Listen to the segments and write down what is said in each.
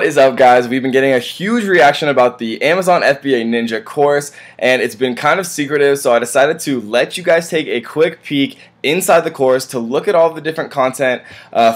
is up, guys? We've been getting a huge reaction about the Amazon FBA Ninja course, and it's been kind of secretive, so I decided to let you guys take a quick peek inside the course to look at all the different content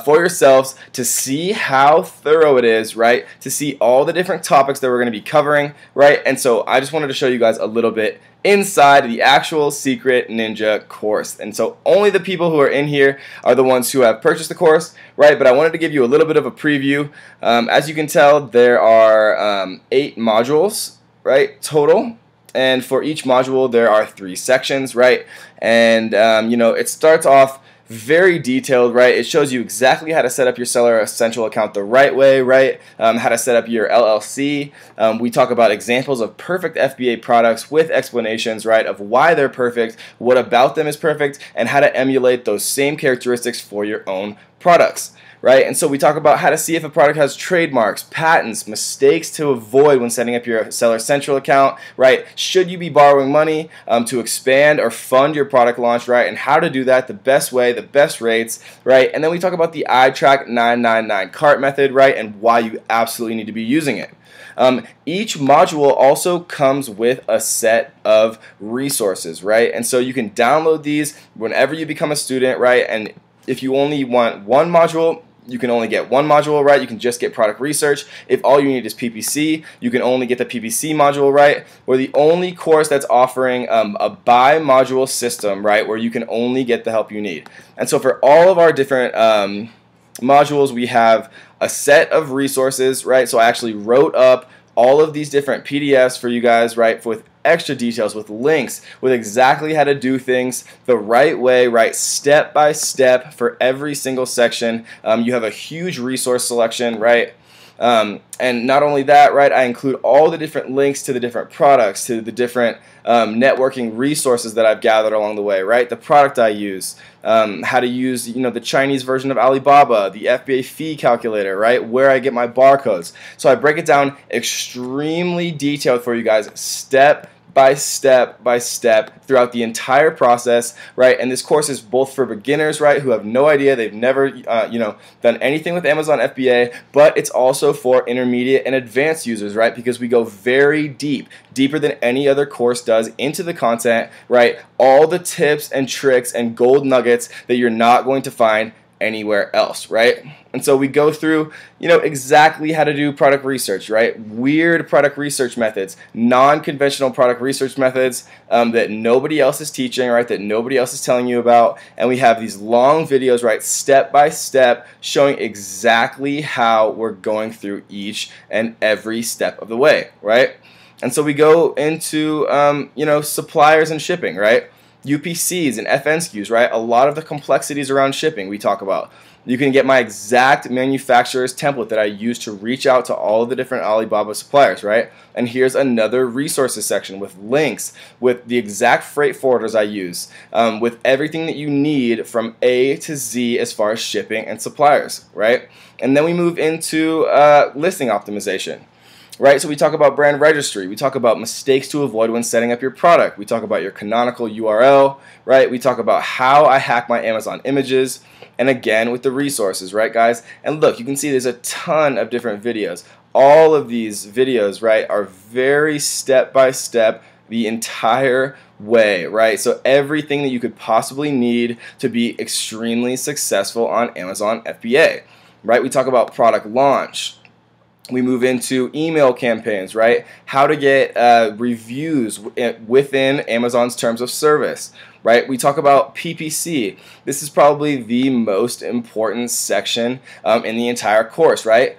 for yourselves, to see how thorough it is, right? To see all the different topics that we're going to be covering, right? And so I just wanted to show you guys a little bit inside the actual secret ninja course. And so only the people who are in here are the ones who have purchased the course, right? But I wanted to give you a little bit of a preview. As you can tell, there are 8 modules, right, total. And for each module, there are 3 sections, right? And you know, it starts off very detailed, right? It shows you exactly how to set up your Seller Essential account the right way, right? How to set up your LLC. We talk about examples of perfect FBA products with explanations, right, of why they're perfect, what about them is perfect, and how to emulate those same characteristics for your own products. Right? And so we talk about how to see if a product has trademarks, patents, mistakes to avoid when setting up your Seller Central account, right? Should you be borrowing money to expand or fund your product launch, right? And how to do that the best way, the best rates, right? And then we talk about the iTrack 999 cart method, right? And why you absolutely need to be using it. Each module also comes with a set of resources, right? And so you can download these whenever you become a student, right? And if you only want one module, you can only get one module, right? You can just get product research. If all you need is PPC, you can only get the PPC module, right? We're the only course that's offering a bi-module system, right, where you can only get the help you need. And so for all of our different modules, we have a set of resources, right? So I actually wrote up all of these different PDFs for you guys, right, with extra details, with links, with exactly how to do things the right way, right, step by step for every single section. You have a huge resource selection, right? And not only that, right, I include all the different links to the different products, to the different networking resources that I've gathered along the way, right? The product I use, how to use, you know, the Chinese version of Alibaba, the FBA fee calculator, right? Where I get my barcodes. So I break it down extremely detailed for you guys, step by step throughout the entire process, right? And this course is both for beginners, right, who have no idea, they've never you know, done anything with Amazon FBA, but it's also for intermediate and advanced users, right? Because we go very deep, deeper than any other course does, into the content, right? All the tips and tricks and gold nuggets that you're not going to find anywhere else, right? And so we go through, you know, exactly how to do product research, right? Weird product research methods, non-conventional product research methods that nobody else is teaching, right? That nobody else is telling you about. And we have these long videos, right, step by step, showing exactly how we're going through each and every step of the way, right? And so we go into, you know, suppliers and shipping, right? UPCs and FN SKUs, right? A lot of the complexities around shipping we talk about. You can get my exact manufacturer's template that I use to reach out to all of the different Alibaba suppliers, right? And here's another resources section with links, with the exact freight forwarders I use, with everything that you need from A to Z as far as shipping and suppliers, right? And then we move into listing optimization. Right, so we talk about brand registry, we talk about mistakes to avoid when setting up your product, we talk about your canonical URL, right, we talk about how I hack my Amazon images, and again with the resources, right guys? And look, you can see there's a ton of different videos. All of these videos, right, are very step by step the entire way, right? So everything that you could possibly need to be extremely successful on Amazon FBA, right? We talk about product launch. We move into email campaigns, right? How to get reviews within Amazon's terms of service, right? We talk about PPC. This is probably the most important section in the entire course, right?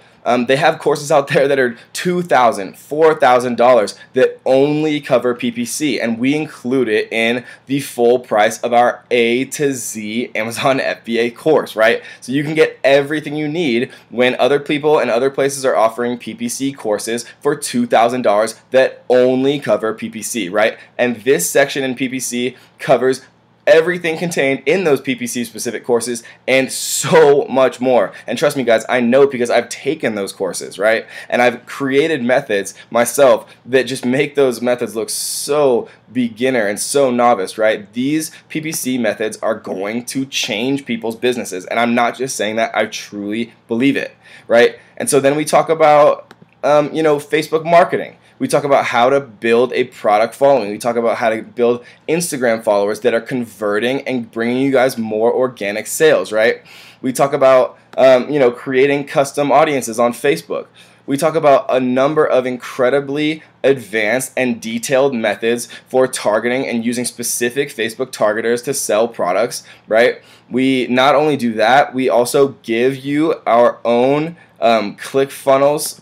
They have courses out there that are $2,000, $4,000 that only cover PPC, and we include it in the full price of our A to Z Amazon FBA course, right? So you can get everything you need when other people and other places are offering PPC courses for $2,000 that only cover PPC, right? And this section in PPC covers everything contained in those PPC specific courses and so much more. And trust me guys, I know because I've taken those courses, right? And I've created methods myself that just make those methods look so beginner and so novice, right? These PPC methods are going to change people's businesses, and I'm not just saying that, I truly believe it, right? And so then we talk about Facebook marketing. We talk about how to build a product following. We talk about how to build Instagram followers that are converting and bringing you guys more organic sales, right? We talk about creating custom audiences on Facebook. We talk about a number of incredibly advanced and detailed methods for targeting and using specific Facebook targeters to sell products, right? We not only do that, we also give you our own ClickFunnels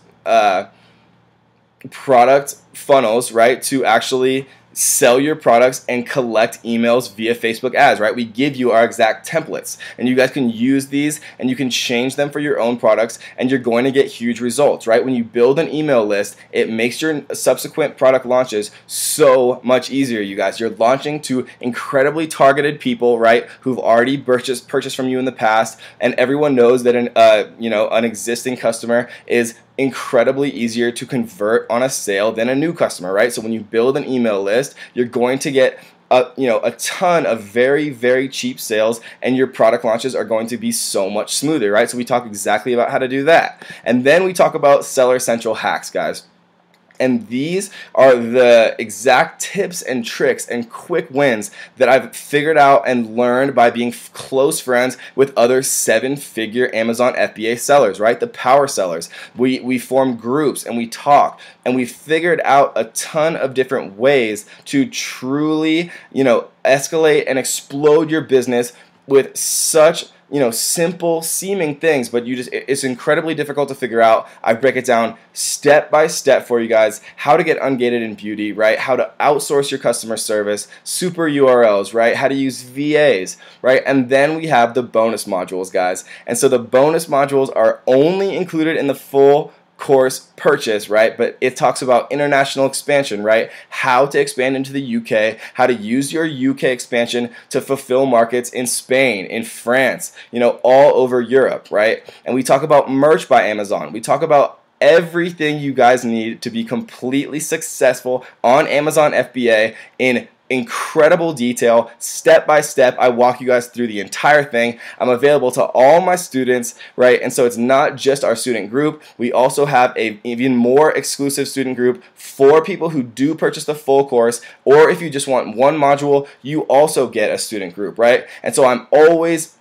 product funnels, right, to actually sell your products and collect emails via Facebook ads, right? We give you our exact templates, and you guys can use these and you can change them for your own products, and you're going to get huge results, right? When you build an email list, it makes your subsequent product launches so much easier, you guys. You're launching to incredibly targeted people, right, who've already purchased from you in the past, and everyone knows that an existing customer is incredibly easier to convert on a sale than a new customer, right? So when you build an email list, you're going to get a ton of very, very cheap sales, and your product launches are going to be so much smoother, right? So we talk exactly about how to do that. And then we talk about Seller Central hacks, guys. And these are the exact tips and tricks and quick wins that I've figured out and learned by being close friends with other 7-figure Amazon FBA sellers, right? The power sellers. We form groups and we talk, and we figured out a ton of different ways to truly, escalate and explode your business with such simple seeming things, but it's incredibly difficult to figure out. I break it down step by step for you guys, how to get ungated in beauty, right? How to outsource your customer service, super URLs, right? How to use VAs, right? And then we have the bonus modules, guys. And so the bonus modules are only included in the full course purchase, right? But it talks about international expansion, right? How to expand into the UK, how to use your UK expansion to fulfill markets in Spain, in France, all over Europe, right? And we talk about merch by Amazon. We talk about everything you guys need to be completely successful on Amazon FBA in incredible detail, step by step. I walk you guys through the entire thing. I'm available to all my students, right? And so it's not just our student group. We also have a even more exclusive student group for people who do purchase the full course, or if you just want one module, you also get a student group, right? And so I'm always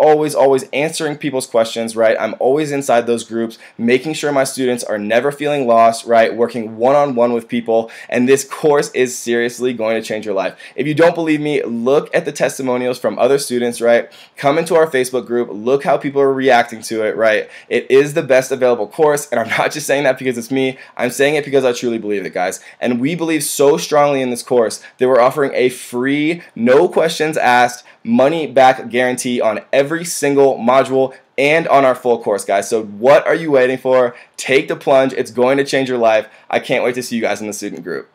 answering people's questions, right? I'm always inside those groups, making sure my students are never feeling lost, right? Working one-on-one with people, and this course is seriously going to change your life. If you don't believe me, look at the testimonials from other students, right? Come into our Facebook group, look how people are reacting to it, right? It is the best available course, and I'm not just saying that because it's me. I'm saying it because I truly believe it, guys. And we believe so strongly in this course that we're offering a free, no questions asked, money back guarantee on every single module and on our full course, guys. So what are you waiting for? Take the plunge. It's going to change your life. I can't wait to see you guys in the student group.